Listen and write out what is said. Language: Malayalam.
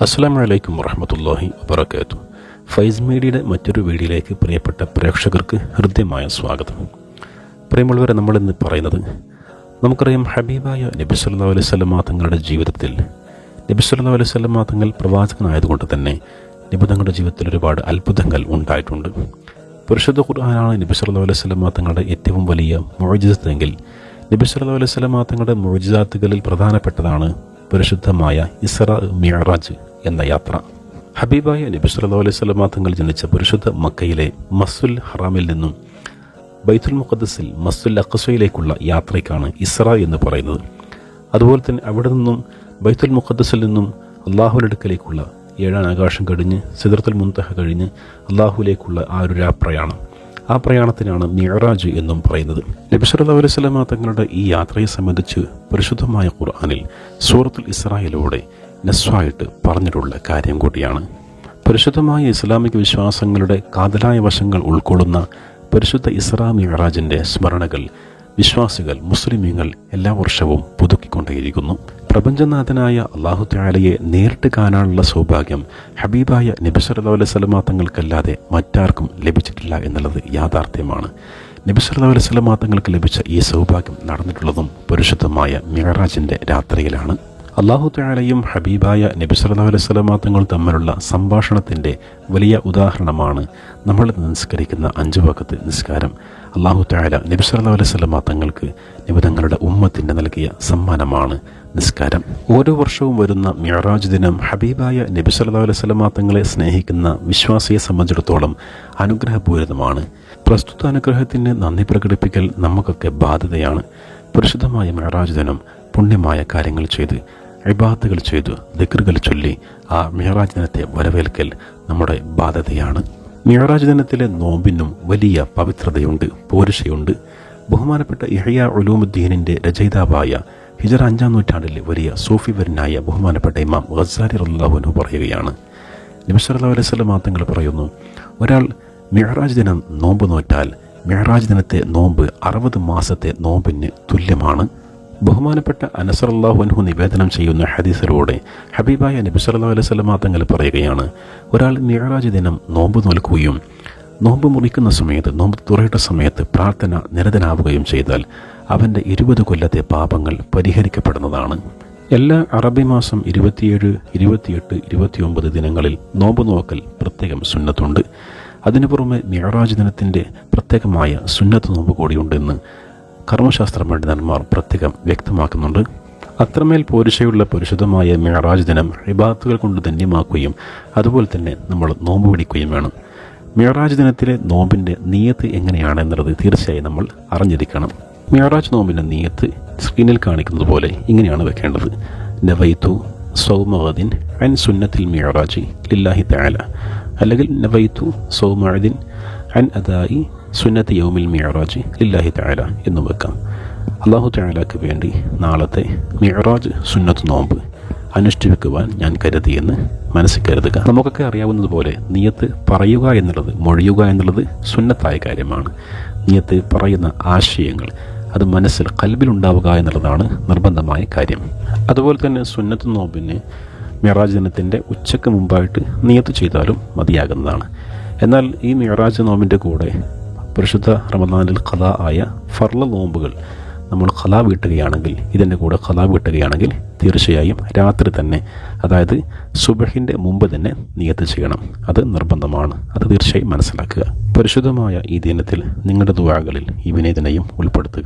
അസ്സലാമു അലൈക്കും വറഹ്മത്തുള്ളാഹി വബറകാതുഹു. ഫൈസ് മീഡിയയുടെ മറ്റൊരു വീഡിയോയിലേക്ക് പ്രിയപ്പെട്ട പ്രേക്ഷകർക്ക് ഹൃദ്യമായ സ്വാഗതം. പ്രിയമുള്ളവരെ, നമ്മളിന്ന് പറയുന്നത്, നമുക്കറിയാം ഹബീബായ നബി സല്ലല്ലാഹു അലൈഹി വസല്ലമ തങ്ങളുടെ ജീവിതത്തിൽ, നബി സല്ലല്ലാഹു അലൈഹി വസല്ലമ തങ്ങൾ പ്രവാചകനായതുകൊണ്ട് തന്നെ നബി തങ്ങളുടെ ജീവിതത്തിൽ ഒരുപാട് അത്ഭുതങ്ങൾ ഉണ്ടായിട്ടുണ്ട്. പരിശുദ്ധ ഖുർആനാണ് നബി സല്ലല്ലാഹു അലൈഹി വസല്ലമ തങ്ങളുടെ ഏറ്റവും വലിയ മുഅ്ജിസത്തെങ്കിൽ, നബി സല്ലല്ലാഹു അലൈഹി വസല്ലമ തങ്ങളുടെ മുഅ്ജിസാത്തുകളിൽ പ്രധാനപ്പെട്ടതാണ് പരിശുദ്ധമായ ഇസ്രാ മിഅ്റാജ് എന്ന യാത്ര. ഹബീബായ നബി സല്ലല്ലാഹു അലൈഹി വസല്ലമ തങ്ങൾ ജനിച്ച പരിശുദ്ധ മക്കയിലെ മസ്ജിദുൽ ഹറാമിൽ നിന്നും ബൈത്തുൽ മുഖദ്ദസിൽ മസ്ജിദുൽ അഖ്സയിലേക്കുള്ള യാത്രയ്ക്കാണ് ഇസ്രാ എന്ന് പറയുന്നത്. അതുപോലെ തന്നെ അവിടെ നിന്നും ബൈത്തുൽ മുഖദ്ദസിൽ നിന്നും അള്ളാഹുവിൻ്റെ അടുക്കലേക്കുള്ള 7 ആകാശം കഴിഞ്ഞ് സിദ്റത്തുൽ മുൻതഹ കഴിഞ്ഞ് അള്ളാഹുവിലേക്കുള്ള ആ ഒരു പ്രയാണം, ആ പ്രയാണത്തിനാണ് മിഅ്റാജ് എന്നും പറയുന്നത്. നബി സല്ലല്ലാഹു അലൈഹി വസല്ലമ തങ്ങളുടെ ഈ യാത്രയെ സംബന്ധിച്ച് പരിശുദ്ധമായ ഖുർആനിൽ സൂറത്തുൽ ഇസ്രായിലൂടെ നസ്വായിട്ട് പറഞ്ഞിട്ടുള്ള കാര്യം കൂടിയാണ്. പരിശുദ്ധമായ ഇസ്ലാമിക വിശ്വാസങ്ങളുടെ കാതലായ വശങ്ങൾ ഉൾക്കൊള്ളുന്ന പരിശുദ്ധ ഇസ്രാ മിഅ്റാജിൻ്റെ സ്മരണകൾ വിശ്വാസികൾ, മുസ്ലിമീങ്ങൾ എല്ലാ വർഷവും പുതുക്കിക്കൊണ്ടേയിരിക്കുന്നു. പ്രപഞ്ചനാഥനായ അല്ലാഹു തആലയെ നേരിട്ട് കാണാനുള്ള സൗഭാഗ്യം ഹബീബായ നബി സല്ലല്ലാഹു അലൈഹി വസല്ലമ തങ്ങൾക്കല്ലാതെ മറ്റാർക്കും ലഭിച്ചിട്ടില്ല എന്നുള്ളത് യാഥാർത്ഥ്യമാണ്. നബി സല്ലല്ലാഹു അലൈഹി വസല്ലമ തങ്ങൾക്ക് ലഭിച്ച ഈ സൗഭാഗ്യം നടന്നിട്ടുള്ളതും പരിശുദ്ധമായ മിഅ്റാജിൻ്റെ രാത്രിയിലാണ്. അല്ലാഹു തആലയും ഹബീബായ നബി സല്ലല്ലാഹു അലൈഹി വസല്ലമ തങ്ങൾ തമ്മിലുള്ള സംഭാഷണത്തിൻ്റെ വലിയ ഉദാഹരണമാണ് നമ്മൾ നിസ്കരിക്കുന്ന 5 വഖത്ത് നിസ്കാരം. അല്ലാഹു തആല നബി സല്ലല്ലാഹു അലൈഹി വസല്ലമ തങ്ങൾക്ക് നബി തങ്ങളുടെ ഉമ്മത്തിന് നൽകിയ സമ്മാനമാണ് നിസ്കാരം. ഓരോ വർഷവും വരുന്ന മിഅ്റാജ് ദിനം ഹബീബായ നബി സല്ലല്ലാഹു അലൈഹി വസല്ലമ തങ്ങളെ സ്നേഹിക്കുന്ന വിശ്വാസിയെ സംബന്ധിച്ചിടത്തോളം അനുഗ്രഹപൂരിതമാണ്. പ്രസ്തുത അനുഗ്രഹത്തിന് നന്ദി പ്രകടിപ്പിക്കൽ നമുക്കൊക്കെ ബാധ്യതയാണ്. പരിശുദ്ധമായ മിഅ്റാജ് ദിനം പുണ്യമായ കാര്യങ്ങൾ ചെയ്ത്, ഇബാദത്തുകൾ ചെയ്ത്, ദിക്റുകൾ ചൊല്ലി ആ മിഅ്റാജ് ദിനത്തെ വരവേൽക്കൽ നമ്മുടെ ബാധ്യതയാണ്. മിഅ്റാജ് ദിനത്തിലെ നോമ്പിനും വലിയ പവിത്രതയുണ്ട്, പോരുഷയുണ്ട്. ബഹുമാനപ്പെട്ട ഇഹ്യാ ഉലൂമുദ്ദീനിൻ്റെ രചയിതാവായ ഹിജറ 5-ാം നൂറ്റാണ്ടിലെ വലിയ സൂഫി വരനായ ബഹുമാനപ്പെട്ട ഇമാം ഗസ്സാലി റളിയല്ലാഹു അൻഹു പറയുകയാണ്, നബി സല്ലല്ലാഹു അലൈഹി വസല്ലമ തങ്ങൾ പറയുന്നു, ഒരാൾ മിഅ്റാജ് ദിനം നോമ്പ് നോറ്റാൽ മിഅ്റാജ് ദിനത്തെ നോമ്പ് 60 മാസത്തെ നോമ്പിന് തുല്യമാണ്. ബഹുമാനപ്പെട്ട അനസ് റളിയല്ലാഹു അൻഹു നിവേദനം ചെയ്യുന്ന ഹദീസിലൂടെ ഹബീബായ നബി സല്ലല്ലാഹു അലൈഹി വസല്ലമ തങ്ങൾ പറയുകയാണ്, ഒരാൾ മിഅ്റാജ് ദിനം നോമ്പ് നോൽക്കുകയും നോമ്പ് മുറിക്കുന്ന സമയത്ത്, നോമ്പ് തുറയുടെ സമയത്ത് പ്രാർത്ഥന നിരതനാവുകയും ചെയ്താൽ അവൻ്റെ 20 കൊല്ലത്തെ പാപങ്ങൾ പരിഹരിക്കപ്പെടുന്നതാണ്. എല്ലാ അറബി മാസം 27, 28, 29 ദിനങ്ങളിൽ നോമ്പ് നോക്കൽ പ്രത്യേകം സുന്നത്തുണ്ട്. അതിനു പുറമെ മിഅ്റാജ് ദിനത്തിൻ്റെ പ്രത്യേകമായ സുന്നത്ത് നോമ്പ് കൂടിയുണ്ടെന്ന് കർമ്മശാസ്ത്ര പണ്ഡിതന്മാർ പ്രത്യേകം വ്യക്തമാക്കുന്നുണ്ട്. അത്രമേൽ പോരുഷയുള്ള പരിശുദ്ധമായ മിഅ്റാജ് ദിനം ഇബാദത്തുകൾ കൊണ്ട് ധന്യമാക്കുകയും അതുപോലെ തന്നെ നമ്മൾ നോമ്പ് പിടിക്കുകയും വേണം. മിഅ്റാജ് ദിനത്തിലെ നോമ്പിൻ്റെ നിയ്യത്ത് എങ്ങനെയാണ് എന്നുള്ളത് തീർച്ചയായും നമ്മൾ അറിഞ്ഞിരിക്കണം. മിഅ്റാജ് നോമ്പിൻ്റെ നിയ്യത്ത് സ്ക്രീനിൽ കാണിക്കുന്നത് പോലെ ഇങ്ങനെയാണ് വെക്കേണ്ടത്: നവൈതു സൗമ ഗദിൻ അൻ സുന്നത്തിൽ മിഅ്റാജി ലില്ലാഹി തആല, അല്ലെങ്കിൽ നവൈതു സൗമ ഗദിൻ അൻ അദായി സുന്നത്ത് യൗമിൽ മിഅ്റാജി ലില്ലാഹി തആല എന്നും വെക്കാം. അല്ലാഹു തആലക്ക് വേണ്ടി നാളത്തെ മിഅ്റാജ് സുന്നത്ത് നോമ്പ് അനുഷ്ഠിക്കുവാൻ ഞാൻ കരുതിയെന്ന് മനസ്സിൽ കരുതുക. നമുക്കൊക്കെ അറിയാവുന്നതുപോലെ നിയ്യത്ത് പറയുക എന്നുള്ളത്, മൊഴിയുക എന്നുള്ളത് സുന്നത്തായ കാര്യമാണ്. നിയ്യത്ത് പറയുന്ന ആശയങ്ങൾ അത് മനസ്സിൽ, ഖൽബിലുണ്ടാവുക എന്നുള്ളതാണ് നിർബന്ധമായ കാര്യം. അതുപോലെ തന്നെ സുന്നത്ത് നോമ്പിന് മിഅ്റാജ് ദിനത്തിൻ്റെ ഉച്ചയ്ക്ക് മുമ്പായിട്ട് നിയ്യത്ത് ചെയ്താലും മതിയാകുന്നതാണ്. എന്നാൽ ഈ മിഅ്റാജ് നോമ്പിൻ്റെ കൂടെ പരിശുദ്ധ റമദാനിൽ ഖളാ ആയ ഫർള് നോമ്പുകൾ നമ്മൾ ഖളാ വീട്ടുകയാണെങ്കിൽ, ഇതിൻ്റെ കൂടെ ഖളാ വീട്ടുകയാണെങ്കിൽ തീർച്ചയായും രാത്രി തന്നെ, അതായത് സുബഹിൻ്റെ മുമ്പ് തന്നെ നിയ്യത്ത് ചെയ്യണം. അത് നിർബന്ധമാണ്. അത് തീർച്ചയായും മനസ്സിലാക്കുക. പരിശുദ്ധമായ ഈ ദിനത്തിൽ നിങ്ങളുടെ ദുആകളിൽ ഈ വിനയത്തിനെയും ഉൾപ്പെടുത്തുക.